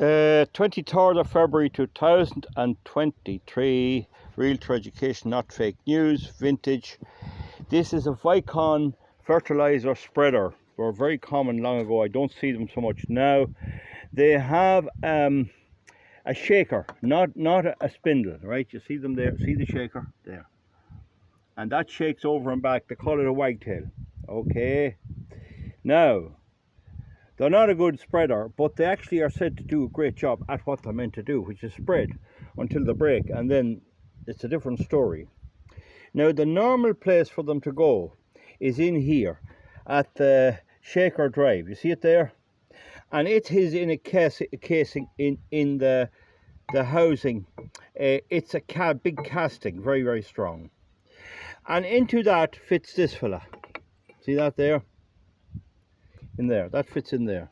The 23rd of February 2023, Realtor Education, not fake news, vintage. This is a Vicon fertilizer spreader. They were very common long ago. I don't see them so much now. They have a shaker, not a spindle, right? You see them there, see the shaker there. And that shakes over and back. They call it a wagtail. Okay. Now, they're not a good spreader, but they actually are said to do a great job at what they're meant to do, which is spread until they break, and then it's a different story. Now, the normal place for them to go is in here at the shaker drive. You see it there? And it is in a casing in the housing. It's a big casting, very, very strong. And into that fits this fella. See that there? In there, that fits in there,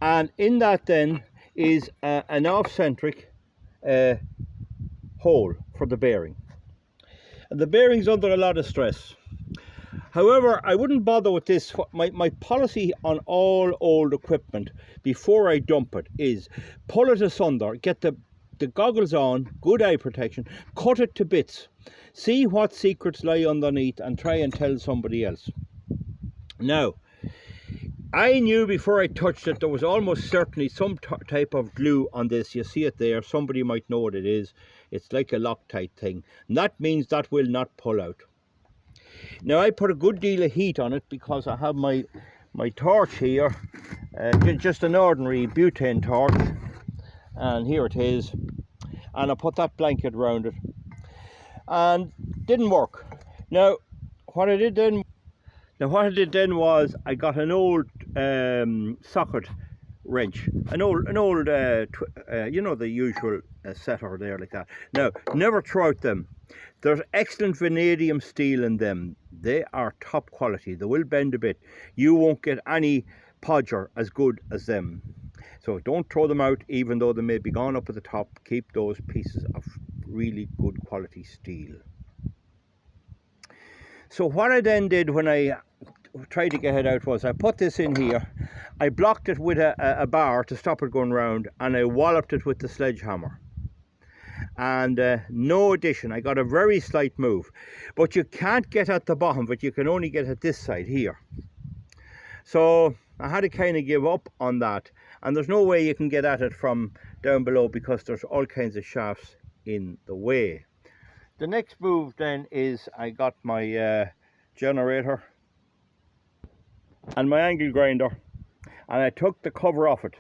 and in that then is an off-centric hole for the bearing, and the bearing's under a lot of stress. However, I wouldn't bother with this. My policy on all old equipment before I dump it is pull it asunder, get the goggles on, good eye protection, cut it to bits, see what secrets lie underneath and try and tell somebody else. Now, I knew before I touched it there was almost certainly some type of glue on this. You see it there. Somebody might know what it is. It's like a Loctite thing. And that means that will not pull out. Now, I put a good deal of heat on it because I have my torch here. Just an ordinary butane torch. And here it is. And I put that blanket around it. And didn't work. Now, what I did then was I got an old socket wrench, an old you know, the usual setter there like that. Now, never throw out them. There's excellent vanadium steel in them. They are top quality. They will bend a bit. You won't get any podger as good as them. So don't throw them out, even though they may be gone up at the top. Keep those pieces of really good quality steel. So what I then did when I tried to get it out was I put this in here, I blocked it with a bar to stop it going round, and I walloped it with the sledgehammer. And no addition. I got a very slight move, but you can't get at the bottom, but you can only get at this side here. So I had to kind of give up on that, and there's no way you can get at it from down below because there's all kinds of shafts in the way. The next move then is I got my generator and my angle grinder, and I took the cover off it.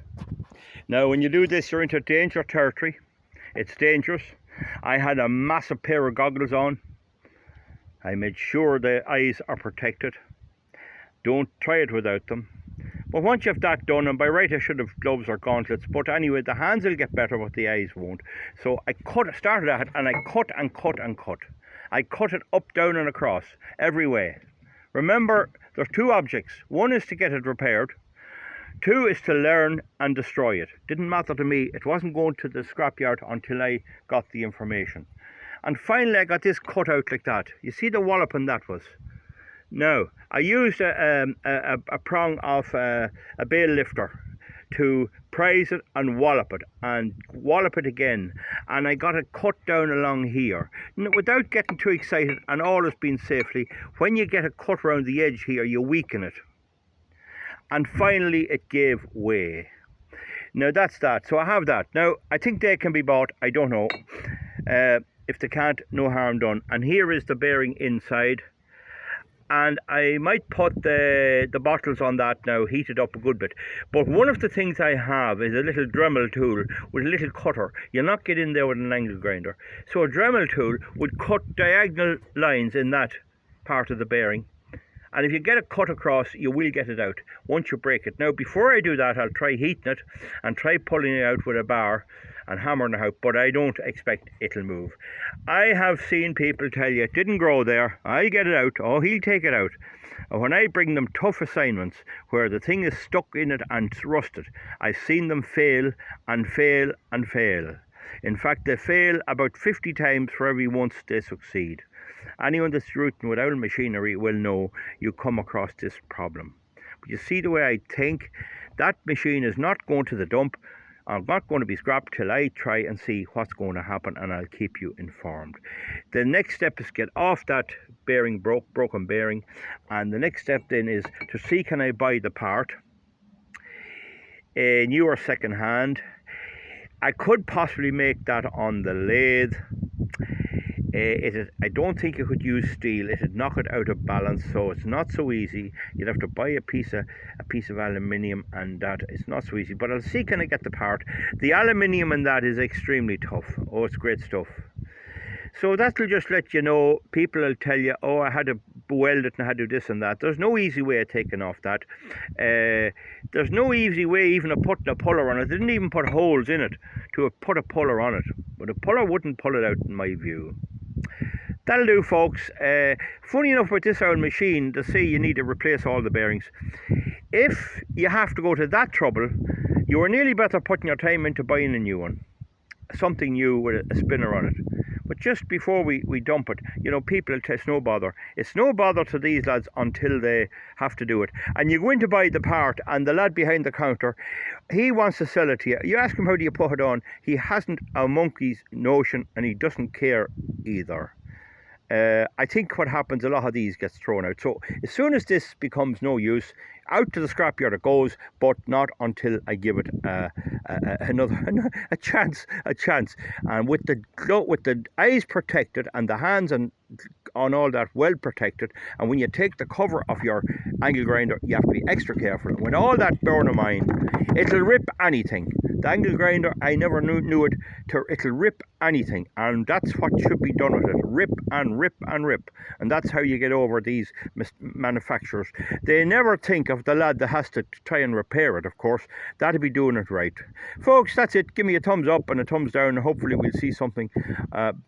Now, when you do this, you're into danger territory. It's dangerous. I had a massive pair of goggles on. I made sure the eyes are protected. Don't try it without them. But once you have that done, and by right I should have gloves or gauntlets, but anyway, the hands will get better, but the eyes won't. So I started at it, and I cut and cut and cut. I cut it up, down and across, every way. Remember, there's two objects. One is to get it repaired. Two is to learn and destroy it. Didn't matter to me. It wasn't going to the scrapyard until I got the information. And finally I got this cut out like that. You see the walloping that was? Now, I used a prong of a bale lifter to prise it and wallop it again, and I got it cut down along here. Without getting too excited and always being safely, when you get a cut around the edge here, you weaken it. And finally it gave way. Now that's that. So I have that. Now, I think they can be bought. I don't know. If they can't, no harm done. And here is the bearing inside. And I might put the bottles on that now, heat it up a good bit. But one of the things I have is a little Dremel tool with a little cutter. You'll not get in there with an angle grinder. So a Dremel tool would cut diagonal lines in that part of the bearing. And if you get it cut across, you will get it out once you break it. Now, before I do that, I'll try heating it and try pulling it out with a bar and hammering it out, but I don't expect it'll move. I have seen people tell you it didn't grow there, I'll get it out, oh, he'll take it out. And when I bring them tough assignments where the thing is stuck in it and it's rusted, I've seen them fail and fail and fail. In fact, they fail about 50 times for every once they succeed. Anyone that's rooting with old machinery will know you come across this problem. But you see the way I think, that machine is not going to the dump I'm not going to be scrapped till I try and see what's going to happen, and I'll keep you informed. The next step is get off that bearing, broken bearing, and the next step then is to see, can I buy the part, new or second hand. I could possibly make that on the lathe. I don't think you could use steel. It'd knock it out of balance, so it's not so easy. You'd have to buy a piece of aluminium, and that it's not so easy. But I'll see, can I get the part. The aluminium in that is extremely tough. Oh, it's great stuff. So that'll just let you know. People will tell you, oh, I had to weld it and I had to do this and that. There's no easy way of taking off that. There's no easy way even of putting a puller on it. They didn't even put holes in it to put a puller on it. But a puller wouldn't pull it out, in my view. That'll do, folks. Funny enough with this old machine, they say you need to replace all the bearings. If you have to go to that trouble, you are nearly better putting your time into buying a new one. Something new with a spinner on it. But just before we dump it, you know, people will tell it's no bother. It's no bother to these lads until they have to do it. And you go in to buy the part, and the lad behind the counter, he wants to sell it to you. You ask him, how do you put it on? He hasn't a monkey's notion, and he doesn't care either. I think what happens, a lot of these gets thrown out. So as soon as this becomes no use, out to the scrapyard it goes, but not until I give it a chance. And with the eyes protected and the hands and on all that well protected, and when you take the cover off your angle grinder, you have to be extra careful. With all that borne in mind, it'll rip anything. The angle grinder, I never knew it, it'll rip anything, and that's what should be done with it. Rip and rip and rip. And that's how you get over these manufacturers. They never think of the lad that has to try and repair it, of course. That'll be doing it right. Folks, that's it. Give me a thumbs up and a thumbs down. Hopefully we'll see something.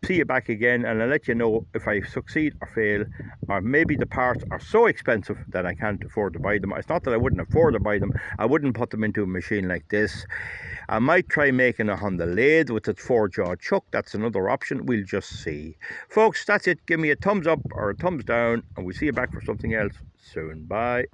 See you back again, and I'll let you know if I succeed or fail, or maybe the parts are so expensive that I can't afford to buy them. It's not that I wouldn't afford to buy them. I wouldn't put them into a machine like this. I might try making it on the lathe with a 4-jaw chuck. That's another option. We'll just see. Folks, that's it. Give me a thumbs up or a thumbs down, and we'll see you back for something else soon. Bye.